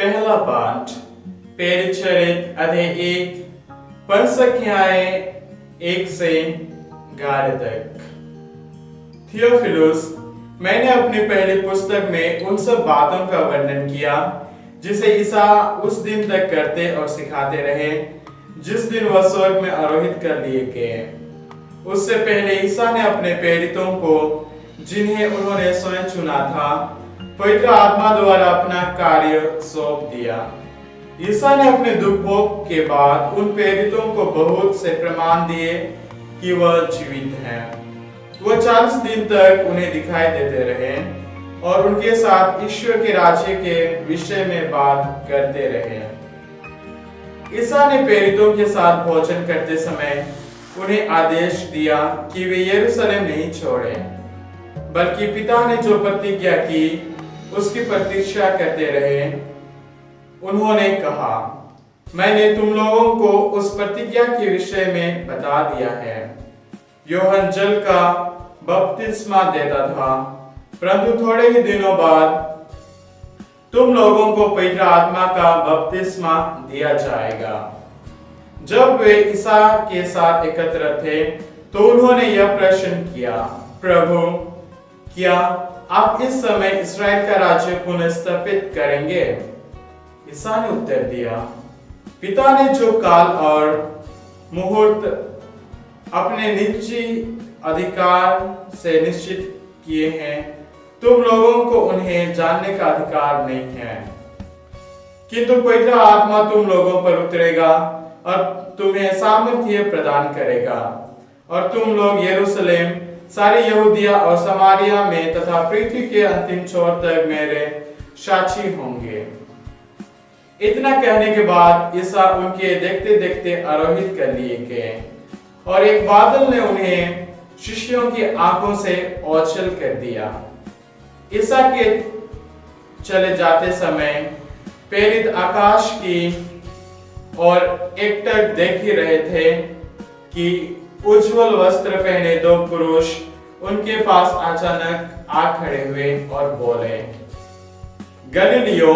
पहला पाठ पेरिचरित अध्याय 1 पद संख्याएं 1 से 11 तक। थियोफिलुस, मैंने अपनी पहली पुस्तक में उन सब बातों का वर्णन किया जिसे ईसा उस दिन तक करते और सिखाते रहे जिस दिन वह स्वर्ग में आरोहित कर लिए गए। उससे पहले ईसा ने अपने प्रेरितों को, जिन्हें उन्होंने स्वयं चुना था, पवित्र आत्मा द्वारा अपना कार्य सौंप दिया। ईसा ने अपने दुख भोग के बाद उन प्रेरितों को बहुत से प्रमाण दिए कि वह जीवित हैं। वह 40 दिन तक उन्हें दिखाई देते रहे और उनके साथ ईश्वर के राज्य के विषय में बात करते रहे। ईसा ने प्रेरितों के साथ भोजन करते समय उन्हें आदेश दिया कि वे यरूशलेम नहीं छोड़ें, बल्कि पिता ने जो प्रतिज्ञा की उसकी प्रतीक्षा करते रहे। उन्होंने कहा, मैंने तुम लोगों को उस प्रतिज्ञा के विषय में बता दिया है। यूहन्ना जल का बपतिस्मा देता था, परंतु थोड़े ही दिनों बाद तुम लोगों को पवित्र आत्मा का बपतिस्मा दिया जाएगा। जब वे ईसा के साथ एकत्र थे तो उन्होंने यह प्रश्न किया, प्रभु, क्या आप इस समय इस्राएल का राज्य पुनर्स्थापित करेंगे? ईसा ने उत्तर दिया, पिता ने जो काल और मुहूर्त अपने निजी अधिकार से निश्चित किए हैं, तुम लोगों को उन्हें जानने का अधिकार नहीं है। किंतु पवित्र आत्मा तुम लोगों पर उतरेगा और तुम्हें सामर्थ्य प्रदान करेगा और तुम लोग यरूशलेम, सारी यहूदिया और समारिया में तथा पृथ्वी के अंतिम छोर तक मेरे साक्षी होंगे। इतना कहने के बाद ईसा उनके देखते देखते आरोहित कर लिए गए और एक बादल ने उन्हें शिष्यों की आंखों से ओझल कर दिया। ईसा के चले जाते समय प्रेरित आकाश की और एकटक देख ही रहे थे कि उज्जवल वस्त्र पहने 2 पुरुष उनके पास अचानक आ खड़े हुए और बोले, गलीलियो,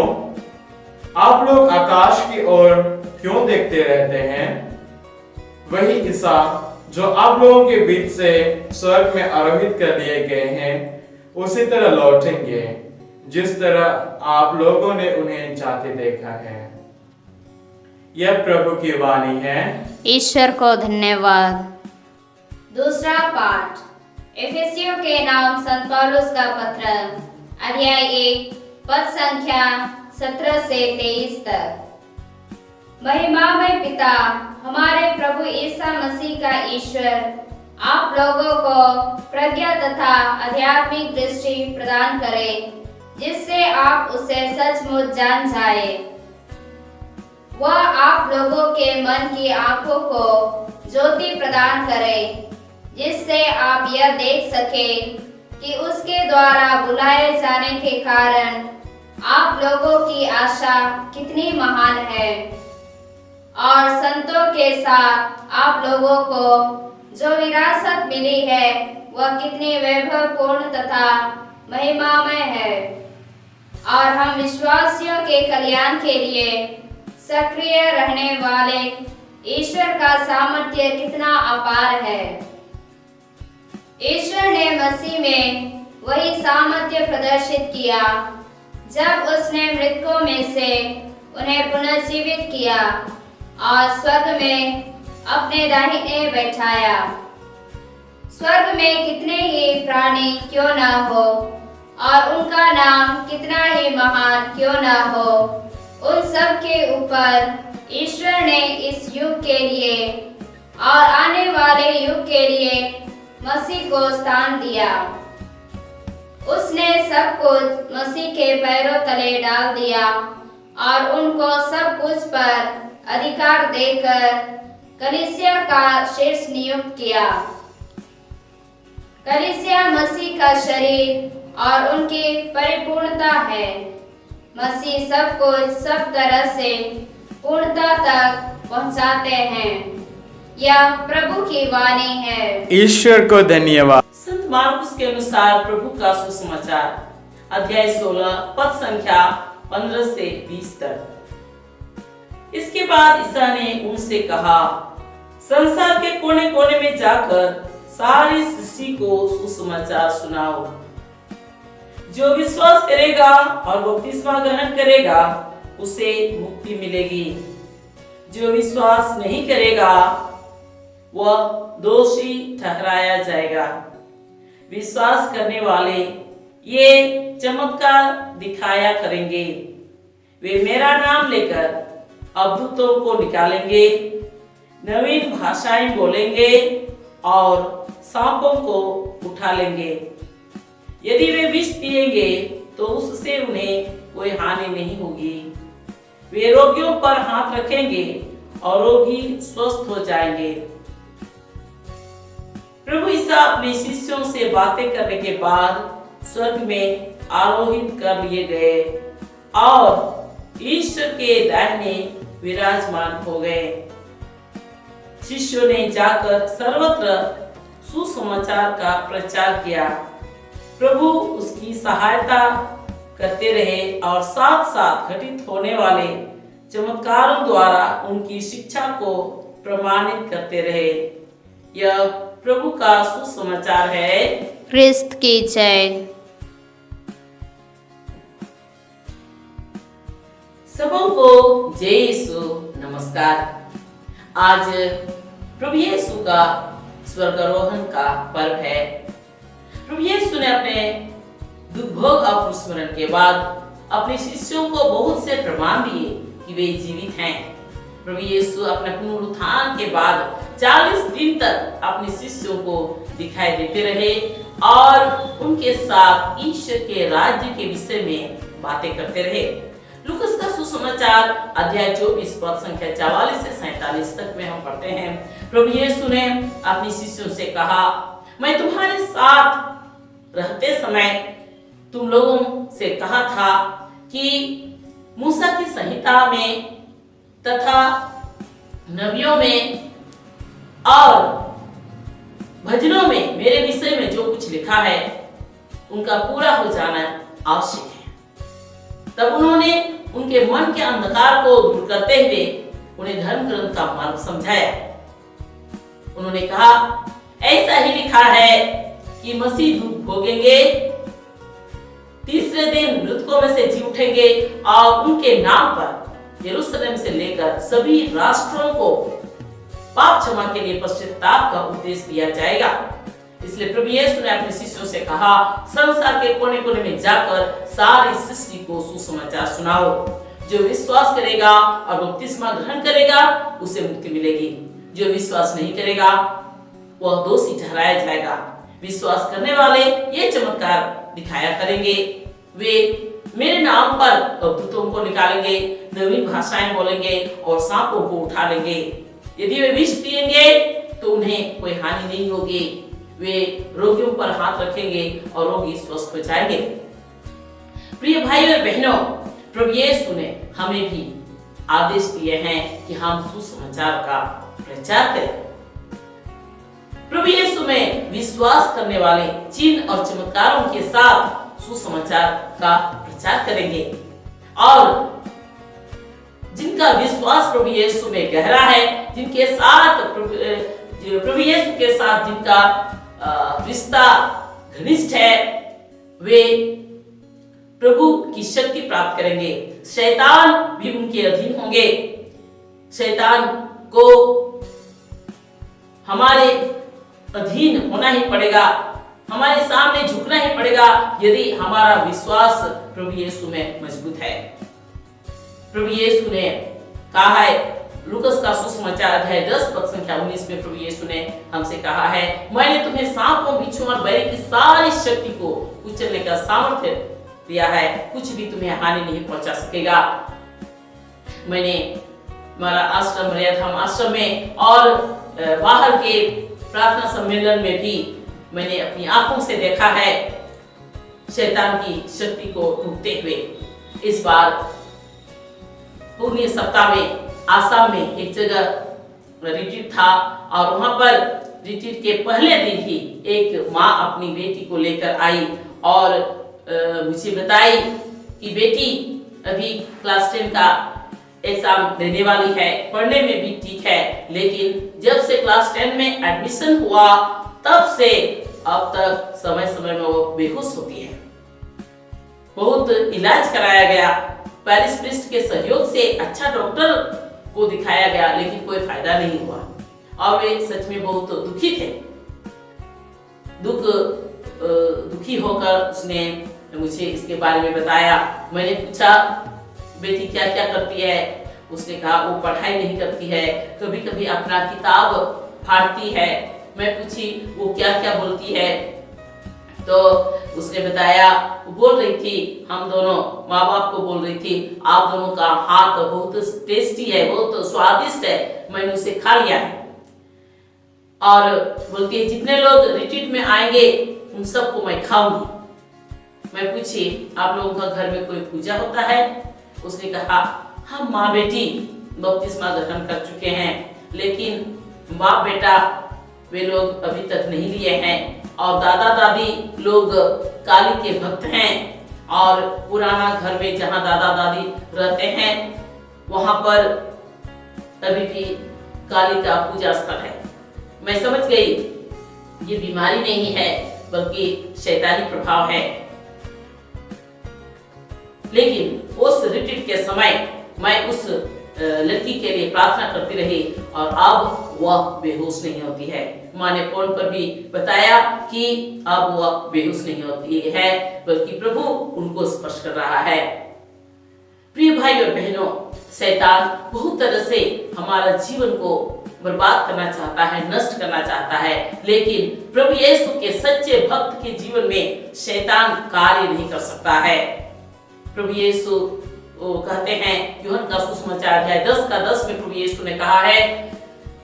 आप लोग आकाश की ओर क्यों देखते रहते हैं? वही ईसा जो आप लोगों के बीच से स्वर्ग में आरोहित कर लिए गए हैं, उसी तरह लौटेंगे जिस तरह आप लोगों ने उन्हें जाते देखा है। यह प्रभु की वाणी है। ईश्वर को धन्यवाद। दूसरा पाठ एफेसियों के नाम संत पौलुस का पत्र, अध्याय 1 पद संख्या 17 से 23 तक। महिमामय पिता, हमारे प्रभु ईसा मसीह का ईश्वर आप लोगों को प्रज्ञा तथा आध्यात्मिक दृष्टि प्रदान करे, जिससे आप उसे सचमुच जान जाए। वह आप लोगों के मन की आंखों को ज्योति प्रदान करे, जिससे आप यह देख सके कि उसके द्वारा बुलाए जाने के कारण आप लोगों की आशा कितनी महान है और संतों के साथ आप लोगों को जो विरासत मिली है वह कितनी वैभवपूर्ण तथा महिमामय है और हम विश्वासियों के कल्याण के लिए सक्रिय रहने वाले ईश्वर का सामर्थ्य कितना अपार है। ईश्वर ने मसीह में वही सामर्थ्य प्रदर्शित किया जब उसने मृतकों में से उन्हें पुनर्जीवित किया और स्वर्ग में अपने दाहिने बैठाया। स्वर्ग में कितने ही प्राणी क्यों न हो और उनका नाम कितना ही महान क्यों न हो, उन सब के ऊपर ईश्वर ने इस युग के लिए और आने वाले युग के लिए मसीह को स्थान दिया। उसने सब कुछ मसीह के पैरों तले डाल दिया और उनको सब कुछ पर अधिकार देकर कलीसिया का शीर्ष नियुक्त किया। कलीसिया मसीह का शरीर और उनकी परिपूर्णता है। मसीह सब कुछ सब तरह से पूर्णता तक पहुंचाते हैं। यह प्रभु की वाणी है। ईश्वर को धन्यवाद। संत मार्कुस के अनुसार प्रभु का सुसमाचार, अध्याय 16 पद संख्या 15 से 20 तक। इसके बाद ईसा ने उनसे कहा, संसार के कोने कोने में जाकर सारी सृष्टि को सुसमाचार सुनाओ। जो विश्वास करेगा और बपतिस्मा ग्रहण करेगा उसे मुक्ति मिलेगी। जो विश्वास नहीं करेगा वह दोषी ठहराया जाएगा। विश्वास करने वाले ये चमत्कार दिखाया करेंगे। वे मेरा नाम लेकर अद्भुतों को निकालेंगे, नवीन भाषाएं बोलेंगे और सांपों को उठा लेंगे। यदि वे विष पिएंगे तो उससे उन्हें कोई हानि नहीं होगी। वे रोगियों पर हाथ रखेंगे और रोगी स्वस्थ हो जाएंगे। प्रभु ईसा अपने शिष्यों से बातें करने के बाद स्वर्ग में आरोहित कर लिए गए और ईश्वर के दाहिने विराजमान हो गए। शिष्यों ने जाकर सर्वत्र सुसमाचार का प्रचार किया। प्रभु उसकी सहायता करते रहे और साथ साथ घटित होने वाले चमत्कारों द्वारा उनकी शिक्षा को प्रमाणित करते रहे। यह प्रभु का सुसमाचार है। क्रिस्त की जय। सबों को जय यीशु नमस्कार। आज प्रभु यीशु का स्वर्गारोहण का पर्व है। प्रभु यीशु ने अपने दुख भोग और स्मरण के बाद अपने शिष्यों को बहुत से प्रमाण दिए कि वे जीवित हैं। प्रभु यीशु अपने पुनरुत्थान के बाद 40 दिन तक अपने शिष्यों को दिखाई देते रहे और उनके साथ ईश्वर के राज्य के विषय में बातें करते रहे। लूकास का सुसमाचार अध्याय 24 पद संख्या 44 से 47 तक में हम पढ़ते हैं। प्रभु यीशु ने अपने शिष्यों से कहा, मैं तुम्हारे साथ रहते समय तुम लोगों से कहा था कि मूसा की संहिता में तथा नबियों में और भजनों में मेरे विषय में जो कुछ लिखा है उनका पूरा हो जाना आवश्यक है। तब उन्होंने उनके मन के अंधकार को दूर करते हुए उन्हें धर्म ग्रंथ का मार्ग समझाया। उन्होंने कहा, ऐसा ही लिखा है कि मसीह दुख भोगेंगे, तीसरे दिन मृतकों में से जी उठेंगे और उनके नाम पर यरूशलेम से लेकर सभी राष्ट्रों को पाप क्षमा के लिए पश्चाताप का उपदेश दिया जाएगा। इसलिए प्रभु यीशु ने अपने शिष्यों से कहा, संसार के कोने कोने में जाकर सारी सृष्टि को सुसमाचार सुनाओ। जो विश्वास करेगा और बपतिस्मा ग्रहण करेगा उसे मुक्ति मिलेगी। जो विश्वास नहीं करेगा वह दोषी ठहराया जाएगा। विश्वास करने वाले ये चमत्कार दिखाया करेंगे। वे मेरे नाम पर अद्भुतों को निकालेंगे, नवीन भाषाएं बोलेंगे और सांपों को उठा लेंगे। यदि वे विष पिएंगे तो उन्हें कोई हानि नहीं होगी। वे रोगियों पर हाथ रखेंगे और रोगी स्वस्थ हो जाएंगे। प्रिय भाई और बहनों, प्रभु यीशु ने हमें भी आदेश दिए हैं कि हम सुसमाचार का प्रचार करें। प्रभु यीशु में विश्वास करने वाले चिन्ह और चमत्कारों के साथ सुसमाचार का प्रचार करेंगे और जिनका विश्वास प्रभु यीशु में गहरा है, जिनके साथ प्रभु यीशु के साथ जिनका रिश्ता घनिष्ठ है, वे प्रभु की शक्ति प्राप्त करेंगे। शैतान भी उनके अधीन होंगे। शैतान को हमारे अधीन होना ही पड़ेगा, हमारे सामने झुकना ही पड़ेगा यदि हमारा विश्वास प्रभु यीशु में मजबूत है। प्रभु यीशु ने कहा है, लूकास का सुसमाचार अध्याय 10 पद संख्या 19 में प्रभु यीशु ने हमसे कहा है, मैंने तुम्हें सांपों, बिच्छुओं और बैरी की सारी शक्ति को कुचलने का सामर्थ्य दिया है, कुछ भी तुम्हें हानि नहीं पहुंचा सकेगा। मैंने हमारा आश्रम मर्याधाम आश्रम में और बाहर के प्रार्थना सम्मेलन में भी मैंने अपनी आंखों से देखा है शैतान की शक्ति को टूटते हुए। इस बार पूर्णिया सप्ताह में आसाम में एक जगह रिट्रीट था और वहां पर रिट्रीट के पहले दिन ही एक माँ अपनी बेटी को लेकर आई और मुझे बताई कि बेटी अभी क्लास 10 का एग्जाम देने वाली है, पढ़ने में भी ठीक है, लेकिन जब से क्लास 10 में एडमिशन हुआ तब से अब तक समय समय में वो बेहोश होती है। बहुत इलाज कराया गया, पैरिस प्रिस्ट के सहयोग से अच्छा डॉक्टर को दिखाया गया, लेकिन कोई फायदा नहीं हुआ और वे सच में बहुत दुखी थे। दुखी होकर उसने मुझे इसके बारे में बताया। मैंने पूछा बेटी क्या क्या करती है? उसने कहा वो पढ़ाई नहीं करती है, कभी कभी अपना किताब फाड़ती है। मैं पूछी वो क्या क्या बोलती है, तो उसने बताया वो बोल रही थी, हम दोनों माँ बाप को बोल रही थी आप दोनों का हाथ बहुत टेस्टी है, बहुत स्वादिष्ट है, मैंने उसे खा लिया है। और बोलती है जितने लोग रिट्रीट में आएंगे उन सबको मैं खाऊंगी। मैं पूछी आप लोगों का घर में कोई पूजा होता है? उसने कहा हम माँ बेटी बपतिस्मा ग्रहण कर चुके हैं, लेकिन बाप बेटा वे लोग अभी तक नहीं लिए हैं, और दादा दादी लोग काली के भक्त हैं, और पुराना घर में जहाँ दादा दादी रहते हैं वहां पर अभी भी काली का पूजा स्थल है। मैं समझ गई ये बीमारी नहीं है बल्कि शैतानी प्रभाव है। लेकिन उस रिट्रीट के समय मैं उस लड़की के लिए प्रार्थना करती रही और अब वह बेहोश नहीं होती है। माँ ने फोन पर भी बताया कि अब वह बेहोश नहीं होती है, बल्कि प्रभु उनको स्पर्श कर रहा है। प्रिय भाई और बहनों, शैतान बहुत तरह से हमारा जीवन को बर्बाद करना चाहता है, नष्ट करना चाहता है, लेकिन प्रभु यीशु के सच्चे भक्त के जीवन में शैतान कार्य नहीं कर सकता है। प्रभु यीशु कहते हैं यूहन्ना का सुसमाचार अध्याय 10 में प्रभु यीशु ने कहा है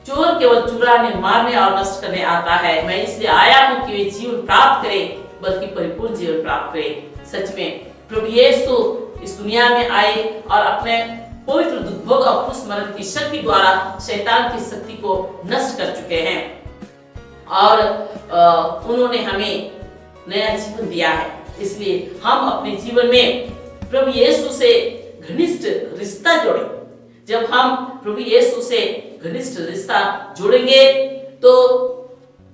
चोर केवल चुराने, मारने और नष्ट करने आता है, मैं इसलिए आया हूँ कि वे जीवन प्राप्त करे, बल्कि परिपूर्ण जीवन प्राप्त करे। सच में प्रभु यीशु इस दुनिया में आए और अपने पवित्र दुर्भोग और क्रूस मरण की शक्ति द्वारा शैतान की शक्ति को नष्ट कर चुके हैं, और उन्होंने हमें नया जीवन दिया है। इसलिए हम अपने जीवन में प्रभु यीशु से घनिष्ठ रिश्ता जोड़े। जब हम प्रभु यीशु से घनिष्ठ रिश्ता जोड़ेंगे तो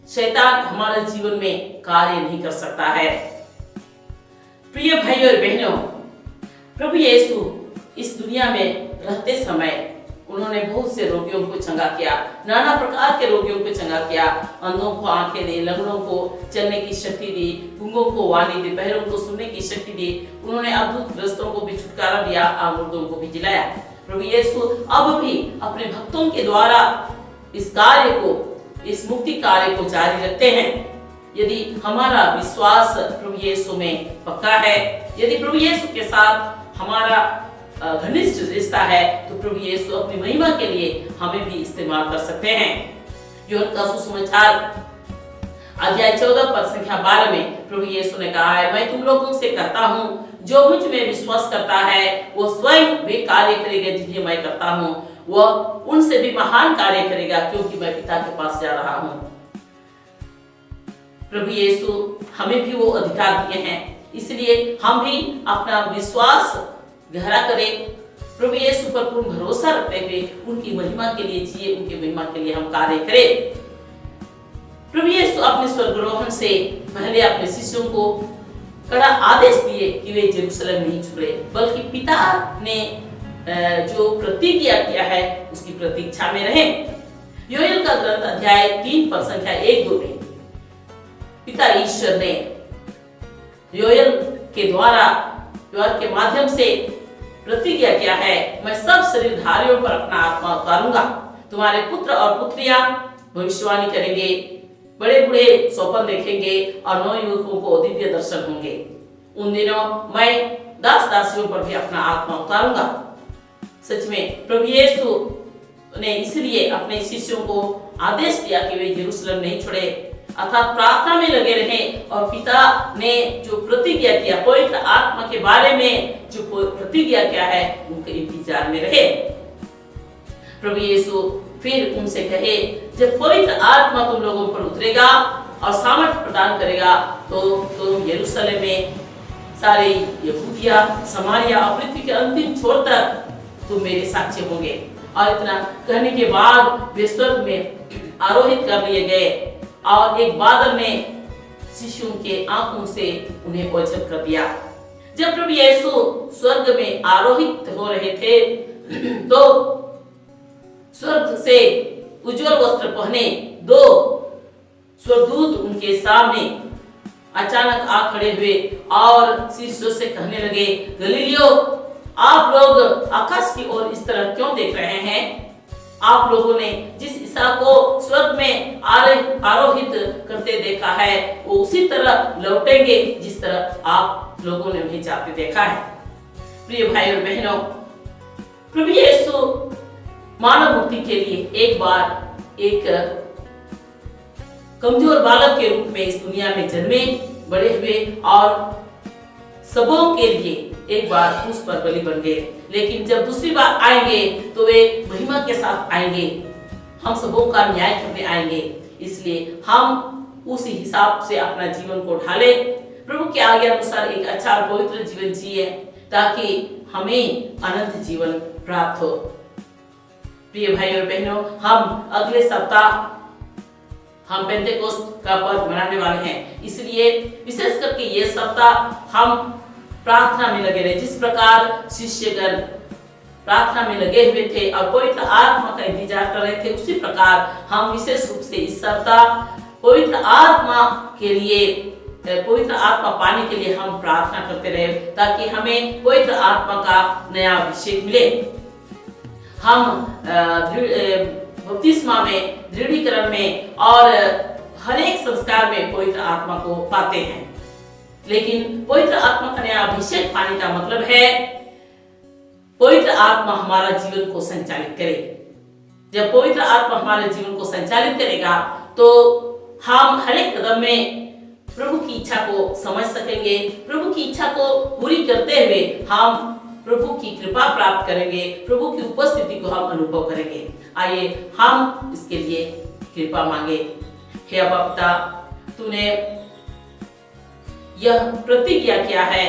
शैतान हमारे जीवन में कार्य नहीं कर सकता है। प्रिय भाइयों और बहनों, प्रभु यीशु इस दुनिया में रहते समय उन्होंने बहुत से रोगियों को चंगा किया, नाना प्रकार के रोगियों को चंगा किया। अंधों को आंखें दी, लंगड़ों को चलने की शक्ति दी, गूंगों को वाणी दी, बहरों को सुनने की शक्ति दी। उन्होंने अद्भुत ग्रस्तों को भी छुटकारा दिया, मुर्दों को भी जिलाया। प्रभु यीशु अब भी अपने भक्तों के द्वारा इस कार्य को, इस मुक्ति कार्य को जारी रखते हैं। यदि हमारा विश्वास प्रभु यीशु में पक्का है, यदि प्रभु यीशु के साथ हमारा घनिष्ठ रिश्ता है, तो प्रभु यीशु अपनी महिमा के लिए हमें भी इस्तेमाल कर सकते हैं। यूहन्ना का सुसमाचार अध्याय 14 पद संख्या 12 में प्रभु यीशु ने कहा है मैं तुम लोगों से कहता हूँ जो मुझ में विश्वास करता है वो स्वयं वे कार्य करेगा जिन्हें मैं करता हूँ, वह उनसे भी महान कार्य करेगा, क्योंकि मैं पिता के पास जा रहा हूँ। प्रभु यीशु हमें भी वो अधिकार दिए हैं, इसलिए हम भी अपना विश्वास गहरा करें, प्रभु यीशु पर पूर्ण भरोसा रखते हुए उनकी महिमा के लिए जिए, उनकी महिमा के लिए हम कार्य करें। प्रभु यीशु अपने स्वर्गारोहण से पहले अपने शिष्यों को कड़ा आदेश दिए कि वे यरूशलेम नहीं छोड़े, बल्कि पिता ने जो प्रतिज्ञा किया है उसकी प्रतीक्षा में रहे। योएल का ग्रंथ अध्याय 3 पद संख्या 1-2 में पिता ईश्वर ने योएल के द्वारा, योएल के माध्यम से प्रतिज्ञा किया है मैं सब शरीरधारियों पर अपना आत्मा उतारूंगा, तुम्हारे पुत्र और पुत्रियां भविष्यवाणी करेंगे, बड़े बूढ़े स्वप्न देखेंगे और नवयुवकों को दिव्य दर्शन होंगे। उन दिनों मैं दास दासियों पर भी अपना आत्मा उतारूंगा। सच में प्रभु यीशु ने इसलिए अपने शिष्यों को आदेश दिया कि वे यरूशलेम नहीं छोड़े, अर्थात प्रार्थना में लगे रहे, और पिता ने जो प्रतिज्ञा किया, पवित्र आत्मा के बारे में जो प्रतिज्ञा किया है उनके इंतजार में रहे। प्रभु यीशु फिर उनसे कहे जब पवित्र आत्मा तुम लोगों पर उतरेगा और सामर्थ्य प्रदान करेगा तो तुम यरूशलेम में सारे यहूदिया समारिया और पृथ्वी के अंतिम छोर तक तुम मेरे साक्षी होंगे। और इतना कहने के बाद वे स्वर्ग में आरोहित कर लिए गए और एक बादल ने शिशुओं के आंखों से उन्हें ओझल कर दिया। जब प्रभु यीशु स्वर्ग में आरोहित हो रहे थे तो स्वर्ग से उज्जवल वस्त्र पहने दो स्वर्गदूत उनके सामने अचानक आ खड़े हुए और शिष्यों से कहने लगे, गलीलियो, आप लोग आकाश की ओर इस तरह क्यों देख रहे हैं? आप लोगों ने जिस ईसा को स्वर्ग में आरोहित करते देखा है वो उसी तरह लौटेंगे जिस तरह आप लोगों ने उन्हें जाते देखा है। प्रिय भाई और बहनों, प्रभु यीशु मानव मुक्ति के लिए एक बार एक कमजोर बालक के रूप में इस दुनिया में जन्मे, बड़े हुए और सबों के लिए एक बार क्रूस पर बलि बन गए। लेकिन जब दूसरी बार आएंगे तो वे महिमा के साथ आएंगे, हम सबों का न्याय करने आएंगे। इसलिए हम उसी हिसाब से अपना जीवन को ढाले, प्रभु की आज्ञा अनुसार एक अच्छा और पवित्र जीवन जिए ताकि हमें अनंत जीवन प्राप्त हो। प्रिय भाई और बहनों, हम अगले सप्ताह हम पेंटेकोस्ट का पर्व मनाने वाले हैं। इसलिए विशेष करके ये सप्ताह हम प्रार्थना में लगे रहे। जिस प्रकार शिष्यगण प्रार्थना में लगे हुए थे और पवित्र आत्मा का इंतजार कर रहे थे, उसी प्रकार हम विशेष रूप से इस सप्ताह पवित्र आत्मा के लिए, पवित्र आत्मा पाने के लिए हम प्रार्थना करते रहे ताकि हमें पवित्र आत्मा का नया अभिषेक मिले। हम बपतिस्मा में, दृढ़ीकरण में और हर एक संस्कार में पवित्र आत्मा को पाते हैं। लेकिन पवित्र आत्मा का नया अभिषेक पाने का मतलब है पवित्र आत्मा हमारा जीवन को संचालित करे। जब पवित्र आत्मा हमारे जीवन को संचालित करेगा तो हम हर एक कदम में प्रभु की इच्छा को समझ सकेंगे। प्रभु की इच्छा को पूरी करते हुए हम प्रभु की कृपा प्राप्त करेंगे, प्रभु की उपस्थिति को हम अनुभव करेंगे। आइए हम इसके लिए कृपा मांगे। हे अब्बा पिता, तूने यह प्रतिज्ञा किया है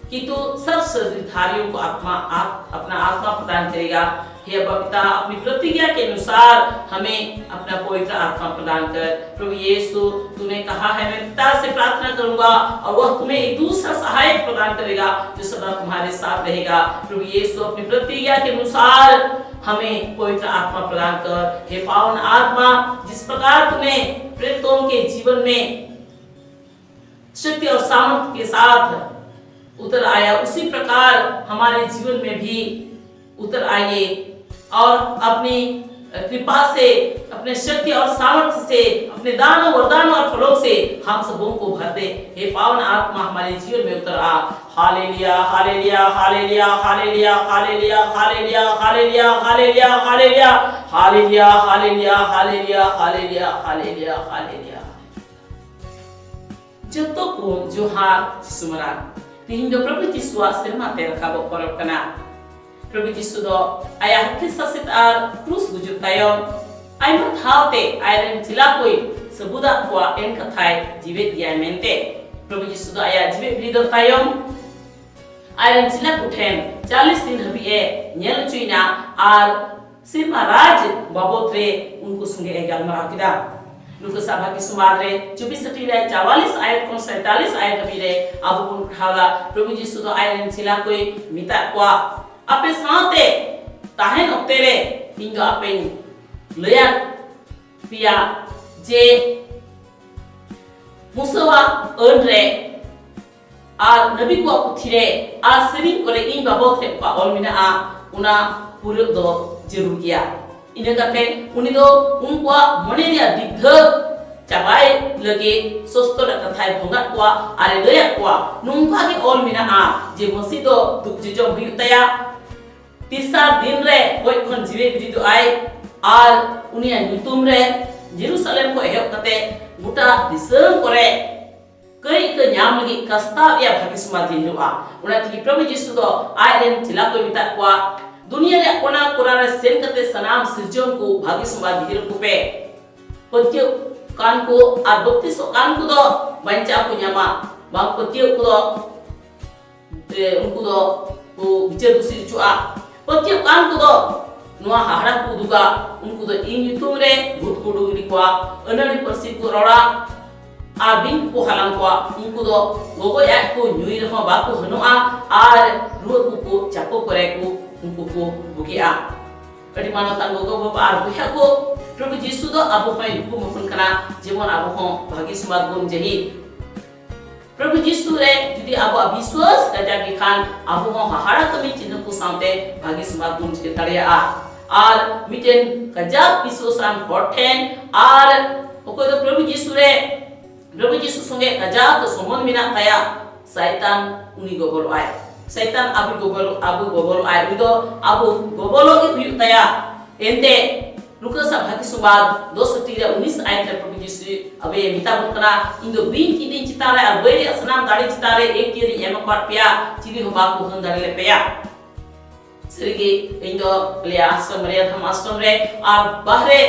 कि तू सब शरीरधारियों को अपना आत्मा प्रदान करेगा। हे अब्बा पिता, अपनी प्रतिज्ञा के अनुसार हमें अपना पवित्र आत्मा प्रदान कर। प्रभु यीशु, तूने कहा है मैं पिता से प्रार्थना करूंगा और वह तुम्हें एक दूसरा सहायक प्रदान करेगा जो सदा तुम्हारे साथ रहेगा। प्रभु यीशु, अपनी प्रतिज्ञा के अनुसार हमें पवित्र आत्मा प्रदान कर। हे पावन आत्मा, जिस प्रकार तूने प्रेरितों के जीवन में शक्ति और सामर्थ्य के साथ उतर आया, उसी प्रकार हमारे जीवन में भी उतर आइए और अपनी कृपा से, अपने शक्ति और सामर्थ्य से, अपने दानों वरदानों और फलों से हम सबों को भर दे। हे पावन आत्मा, हमारे जीवन में उतर आ। Hallelujah, hallelujah, hallelujah, hallelujah, hallelujah, hallelujah, hallelujah, hallelujah, hallelujah, hallelujah, hallelujah, hallelujah, hallelujah, hallelujah, hallelujah. जतो को जोहार सुमरान तीन जो प्रभु यीशु serma te rakabo porok kana प्रभु यीशु दो आया kisah setar terus wujud tayong ay mathaute ayren cilakoi sebudak kwa en kathai jiwet dia mente प्रभु यीशु दो आया jiwet brido tayong ayren cilak uthen 40 दिन habie nyel chuina ar sirma raj babotre unko sunge egal marakida Lukas Sabha की सुमाद्रे 24 ayat kon 47 ayat kabire abu pun khala प्रभु यीशु तो iron छिला कोई मिता kwa ape saate tahen oktere hingga ape leyak pia je musawa onre ar nabi ko puthire ar sering kore in babot kwa olmina a una puruk do jerur gya ina kate uni do unkwa moneria digdha cabai lagi sosto da kathai bhongat kwa are leyak kwa nungka ki olmina a je masido duk jejom huyutaya tisa din re koi khon jiwe bididu ai ar unia nyutum re Jerusalem ko ehok kate guta disem kore kai ke nyam lagi kasta ya bhagi sumadhi a una ti Prabhu Yesu do airen tila ko bita kwa दुनिया रे कोना कोना सेन कते सनाम सिरजन को भागी सुबा दिर को पे पत्यो कान को आ 32 कान को दो बंचा को न्यामा बां पत्यो को दो उनको दो को बिचार दुसी चुआ पतियो कान को दो नुआ हाड़ा को दुगा उनको दो इन युतुम रे भूत को डुगरी को अनड़ी परसी को रोड़ा आबिन को हलांग को उनको दो गोगो एक को न्यूई रहो बाको हनुआ आर रुआ को चापो करे को उनको को बुगिया अड़ी मानो तान गोगो बाबा आर बुया को प्रभु यीशु दो अबो पय हुकुम हुकुम कना जेमन अबो हो भागी समाज गुम जही प्रभु यीशु रे जुदी अबो अविश्वास कजा के खान अबो हो हाड़ा कमी चिन्ह को सामते भागी समाज गुम के तड़िया आर मिटेन कजा विश्वासान होठेन आर ओको दो प्रभु यीशु संगे कजा तो समन मिना ताया शैतान उनी गोबल आय शैतान अबु गोबल आय उदो अबु गोबलो के हुई ताया एंते Lukas sabhaki subad 2:19 ayat Prabhu Yesu abe minta bunkana indo bin kidin citare abere asnam dadi citare ek tiri emakot pia ciri hobaku hendari lepea serigi indo lia ashram re tham ashram re ar bahre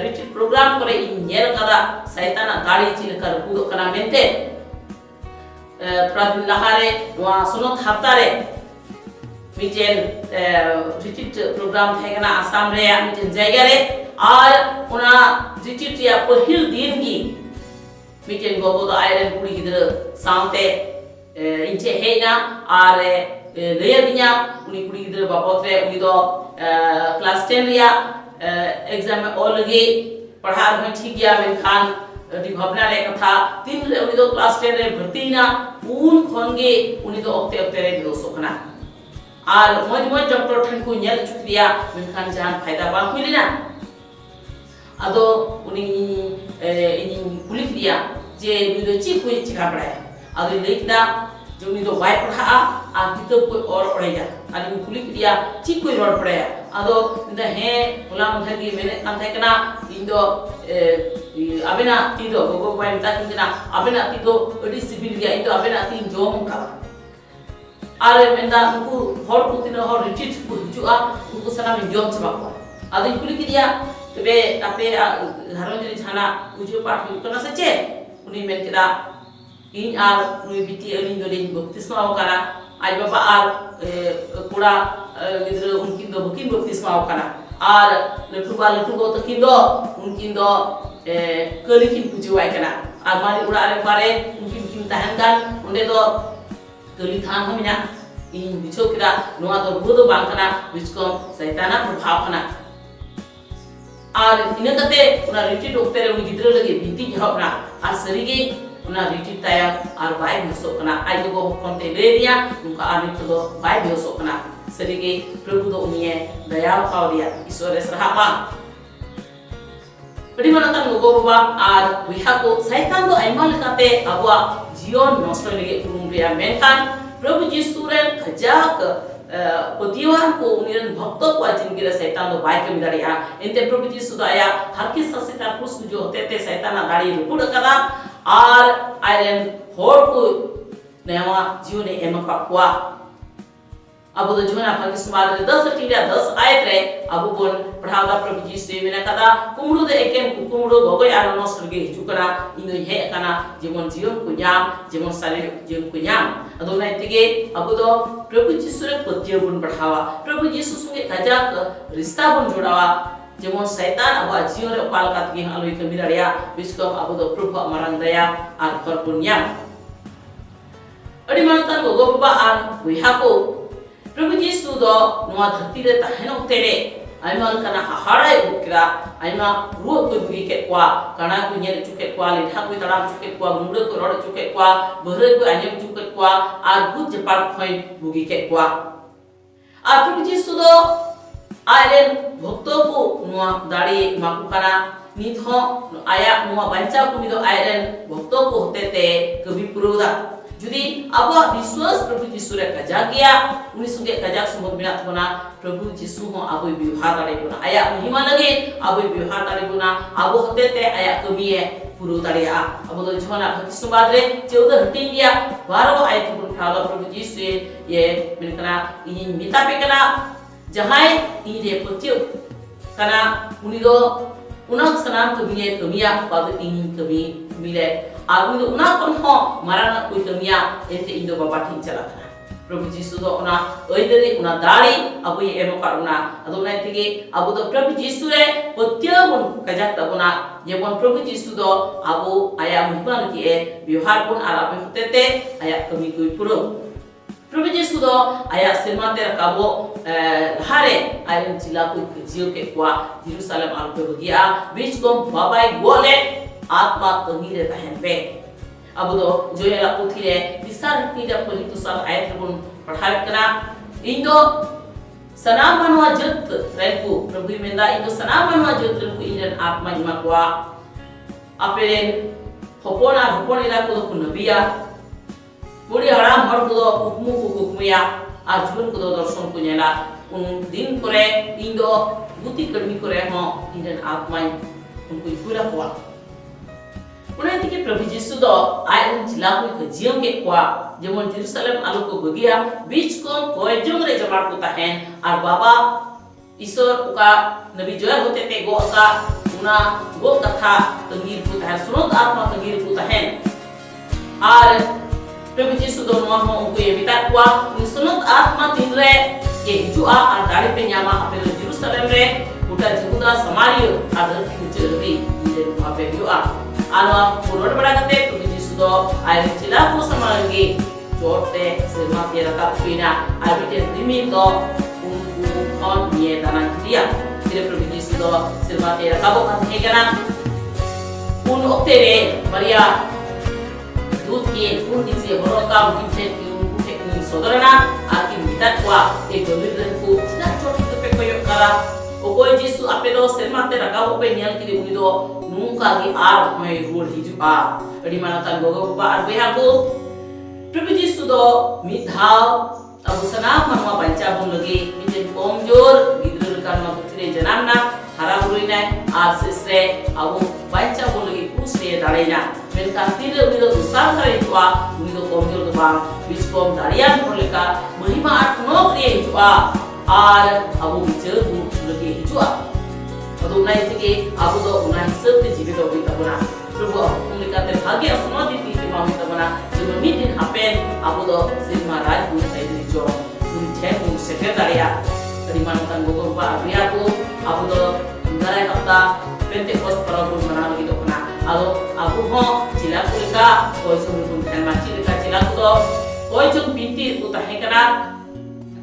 retreat program kore in nyel kada saitana dadi cili kar kudo kana mente pradin lahare wa sunot haftare मिचेन retreat programme थे कना आसाम रे मिचेन जायगा रे और उना retreat या पहिल दिन की मिचेन गोगो द आयरन कुड़ी गिदर सामते इंचे हेना और लेयर दिया उनी कुड़ी गिदर बापोत रे उनी दो क्लास 10 रिया एग्जाम में ऑल लगे पढ़ा रहे ठीक गया मेन खान दी भावना रे कथा तीन रे उनी दो क्लास 10 रे भर्ती ना उन खोनगे उनी दो ओक्ते रे दोसो कना और मज डॉक्टर ठन को नेल चुकिया मेनखान जान फायदा बा हुइलेना अदो उनी इनी कुली दिया जे नुदो ची कोई चिका पड़ाया अदो लेखदा जो नुदो बाय पढ़ा आ किताब कोई और पढ़ेगा अदो कुली दिया ची कोई रोड पड़ाया अदो इंदा है गुलाम धगी मैंने अंथे कना इंदो अबेना तीदो गोगो बाय ता किना अबेना तीदो अडी सिबिल गया इंदो अबेना तीन जोम का आरे मेंदा उनको हर कुतिन हर रिट्रीट को जुआ उनको सना में जॉब चबा को आदि कुली की दिया तबे आपे घरों जरी छाना उजो पाठ करना सचे उनी मेन केदा इन आर नुई बिटी अलिन दोलिन बप्तिस्मा होकाना आज बाबा आर कुड़ा गिदर उनकिन दो बकिन बप्तिस्मा होकाना आर लटू गो तकिन दो उनकिन दो कलिकिन पुजुवाय कना आर मारी उड़ा रे बारे उनकिन तहन कान उंडे दो कली थान हो मिना इन बिचो किरा नोआ दो बुदो बांकना बिचको शैताना प्रभाव खना आर इने कते उना रिट्रीट ओक्ते रे उनी गिदर लगे बिंती जहबना आर सरीगे उना रिट्रीट ताया आर बाय भसो कना आई गो कोनते ले दिया उनका आर तो बाय भसो कना सरीगे प्रभु दो उनिए दया पाव दिया ईश्वर सराहा बड़ी मनता गो बाबा आर विहा को शैतान दो आइमा लकाते अबवा जीवन नष्ट लगे रुमरिया मेनखान प्रभु यीशु रे खजाक पतिवान को उनिरन भक्तों को जिनगिर शैतान दो बाय के मिदारिया एंते प्रभु यीशु दया हर की ससिता क्रूस जो होते ते शैतान दाड़ी रुकुड़ कदा आर आयरन होर को नया जीवन एमका कुआ अब तो जोना भागी सुमार 10 टीला 10 आयत रे अब बोन पढ़ावदा प्रभु यीशु मेना कदा कुमड़ो दे एकेन कुमड़ो गोगोय आरो नसलगे हिजुकना इनो हे कना जीवन जीवन को न्याम जीवन साले जीवन को न्याम अदो नाइतिगे अब तो प्रभु यीशु रे पतिय गुण पढ़ावा प्रभु यीशु संगे गजाक रिश्ता बन जोड़ावा जेमन शैतान अब जीवन रे पाल कातगे आलोय के मिराड़िया बिस्को अब तो प्रभु अमरंग दया आर भरपूर न्याम अडी मानतान गोगो बाबा आर विहा को प्रभु यीशु दो नोआ धरती रे तहनो तेरे आइमा कना हाड़ाय बुकरा आइमा रुआ को बुगी के क्वा कणा को नेल चुके क्वा लेठा को तड़ाम चुके क्वा मुंडो को रोड चुके क्वा बहरे को आजम चुके क्वा आ भूत जपार खोय बुगी के क्वा आ प्रभु यीशु दो आयरन भक्तों को नोआ दाड़ी माकु कना नित हो आया नोआ बंचा को निदो आयरन भक्तों को होते ते कभी पुरोदा जुदी अब विश्वास प्रभु यीशु रे कजा गया उनी सुगे कजा समोद बिना तोना प्रभु यीशु हो अब व्यवहार करे गुना आया महिमा लगे अब व्यवहार करे गुना अब होते ते आया कमी है पुरो तड़िया अब तो जोना भक्ति सुबाद रे 14 हटिन दिया 12 आयत को उठालो प्रभु यीशु ये मिनकना इन मिता पे कना जहां इन रे पतियो कना उनी दो उना सनाम कमिया बाद इन कमी मिले आगु दो उना कोन हो माराना कोई कमिया एते इंदो बाबा ठीक चला था प्रभु यीशु दो उना ओइदरी उना दाड़ी अबु ये एमो कारुना अदोना तिगे अबु दो प्रभु यीशु रे पत्यबुन कजाक तबुना जेबन प्रभु यीशु दो अबु आया महिमा लगी व्यवहार बुन आराप होतेते आया कमी कोई पुरो प्रभु यीशु दो आया सिरमाते रकाबो हारे आया जिला को जियो के क्वा यरूशलेम आल पे गया बीच को बाबाई गोले आत्मा तंगीरे तहन पे अब दो जो ये लापुथी रे दिसार पीजा पली तो साल आयत बुन पढ़ाई करा इंदो सनाम मनवा जत रेकु प्रभु मेंदा इंदो सनाम मनवा जत रेकु इंजन आत्मा हिमा क्वा अपेरेन होपोना को दो नबिया पूरी हराम हर को दो कुकमुया आजुन को दो दर्शन को नेला उन दिन करे इंदो बुद्धि कर्मी करे हो इंजन आत्मा उनको पूरा क्वा उन्हें तिके प्रभु यीशु दो आय उन जिला को जियो के क्वा जेमन यरूशलेम आलू को बगिया बीच को कोई जोंग रे जमात को तहन और बाबा ईश्वर का नबी जोया होते थे गो का उना गो कथा तंगीर को तहन सुनत आत्मा तंगीर को तहन और प्रभु यीशु दो नो हो उनको ये बिता क्वा सुनत आत्मा तीन रे ये जुआ और दाढ़ी पे न्यामा अपने यरूशलेम रे उटा जहूदा समारियो आदर की जरूरी ये वहां पे जुआ आनो पुरोड बड़ा करते प्रभु यीशु दो आय जिला को समारंगे जोड़ते सिरमा पे रखा पीना आबिटे दिमी तो उनको कौन ये दाना दिया फिर प्रभु यीशु दो सिरमा पे रखा वो करते क्या ना उन ओक्ते रे मरिया दूध के उन दिसे हरोका उनके उनके सोदरना आकी मिता को एक गंभीर को चिता चोटी तो पे कोई करा ओ कोई यीशु आपे दो सिरमा पे रखा वो पे नियल के उनी दो नुका के आर मैं रोड हिजुआ अडी मानता गोगो बार बेहा को प्रभु यीशु दो मिधाव अब सना मनवा बच्चा बुन लगे मिजे कमजोर गिद्र का न पुत्रे जनाना हरा बुरीना आज से अब बच्चा बुन लगे कुछ से दाड़ेना मेनका तीर उनी दो उसार करे जुआ उनी दो कमजोर दो बांग बीच कोम दाड़िया बोलेका महिमा आठ नो करे जुआ और अब बिचर लगे जुआ अदो उनाई तिके अब दो उनाई सब जीवित हो गई तबना प्रभु उन्हें कहते भाग्य सुनो दी थी मामी तबना जब मी दिन हापेन अब दो सिरमा राज बुन तैयारी जो उन छह उन सेक्रेटरिया परिमाण तन गोगो बा रिया को अब दो दाई हफ्ता पेंटेकोस्ट परबुन मना लगी तबना अदो अब हो जिला पुलिका कोई सुन थन माची लेका जिला को दो कोई जो बिंती को तहे करा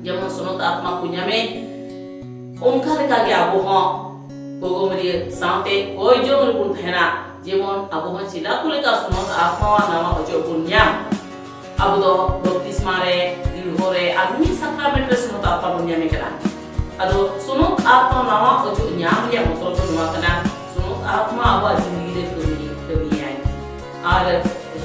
जब सुनत आत्मा पुण्य में उनका लेका के अब हो गोगो मरी साथे कोई जो मरी पुन थेना जेमन अब हो जिला पुलिका सुनत आत्मा नामा अजो पुण्य अब दो बपतिस्मा रे दिलहोरे आदमी साक्रामेंट रे सुनत आत्मा पुण्य में करा अदो सुनत आत्मा नामा अजो न्याम या मतलब तो नुआ कना सुनत आत्मा अब जिंदगी रे कमी है और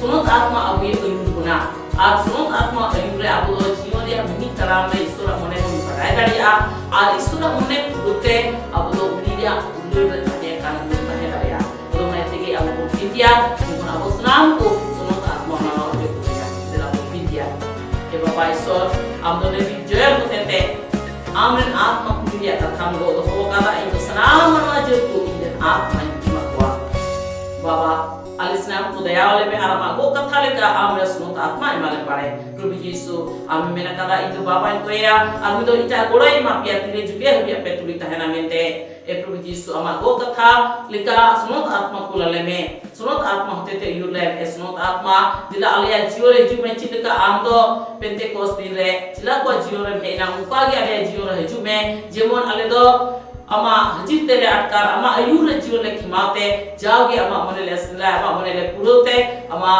सुनत आत्मा अब ये कयूर गुना आज सुनत आत्मा कयूर रे अब दो जीवन रे मिनी तराम रे ईश्वर मने को पढ़ाई दाड़िया और ईश्वर मने गुते अब दो उनीरिया उल्लू रे कान में दाड़िया तो मैं ते के अब पितिया उन अब स्नान को सुनत आत्मा नामा अजो पुण्य तेरा पितिया के बाबा ईश्वर हम दोने भी जय होते थे आमन आत्मा पुण्य कथा गो तो हो कादा इन सनाम मनवा जो को इन आत्मा की मकवा बाबा अलिस्नाम को दया वाले में आरामा गो कथा लेका आमरे सुनत आत्मा इमाले पारे प्रभु यीशु आम मेना कादा इतो बाबा इन तोया आमी दो इटा गोड़ाई मापिया तिरे जुगे हबिया पे तुली तहना मेंते ए प्रभु यीशु आमा गो कथा लेका सुनत आत्मा को लले में सुनत आत्मा होते थे युले ए सुनत आत्मा दिला आलिया जियो रे जु में चिलका आम दो पेंटेकोस्ट दिन रे चिला को जियो रे भेना उनका गे आलिया जियो रे जु में जेमन आले दो अमा हजित तेरे अटकार अमा अयूर जीवन ले खिमाते जाओगे अमा मने ले सला अमा मने ले पुरोते अमा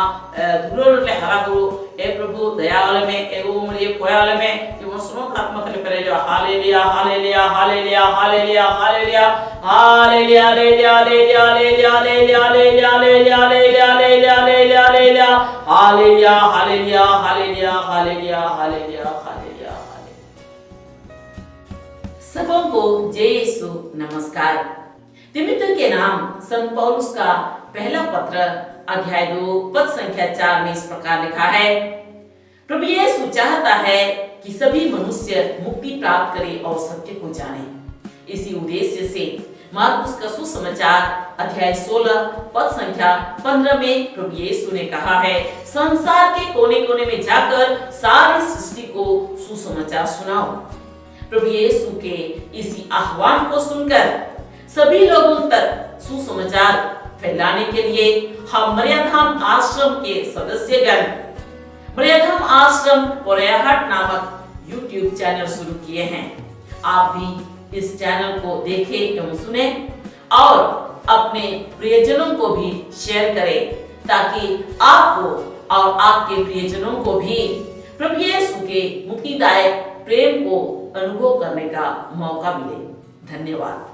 दुरोर ले हरा गुरु ए प्रभु दया वाले में ए वो मरिए कोया वाले में जो सुनो आत्मा के परे जो hallelujah hallelujah hallelujah hallelujah hallelujah hallelujah hallelujah hallelujah hallelujah hallelujah hallelujah hallelujah hallelujah hallelujah hallelujah hallelujah hallelujah hallelujah hallelujah सबों को जय यीशु नमस्कार। तिमित्य के नाम संत पौलुस का पहला पत्र अध्याय 2 पद संख्या 4 में इस प्रकार लिखा है, प्रभु यीशु चाहता है कि सभी मनुष्य मुक्ति प्राप्त करें और सत्य को जाने। इसी उद्देश्य से मार्कुस का सुसमाचार अध्याय 16 पद संख्या 15 में प्रभु यीशु ने कहा है, संसार के कोने कोने में जाकर सारी सृष्टि को सुसमाचार सुनाओ। प्रभु यीशु के इसी आह्वान को सुनकर सभी लोगों तक सुसमाचार फैलाने के लिए हम मरियाधाम आश्रम के सदस्यगण मरियाधाम आश्रम पोरैयाहाट नामक YouTube चैनल शुरू किए हैं। आप भी इस चैनल को देखें एवं सुने और अपने प्रियजनों को भी शेयर करें, ताकि आपको और आपके प्रियजनों को भी प्रभु यीशु के मुक्तिदायक प्रेम को अनुभव करने का मौका मिले। धन्यवाद।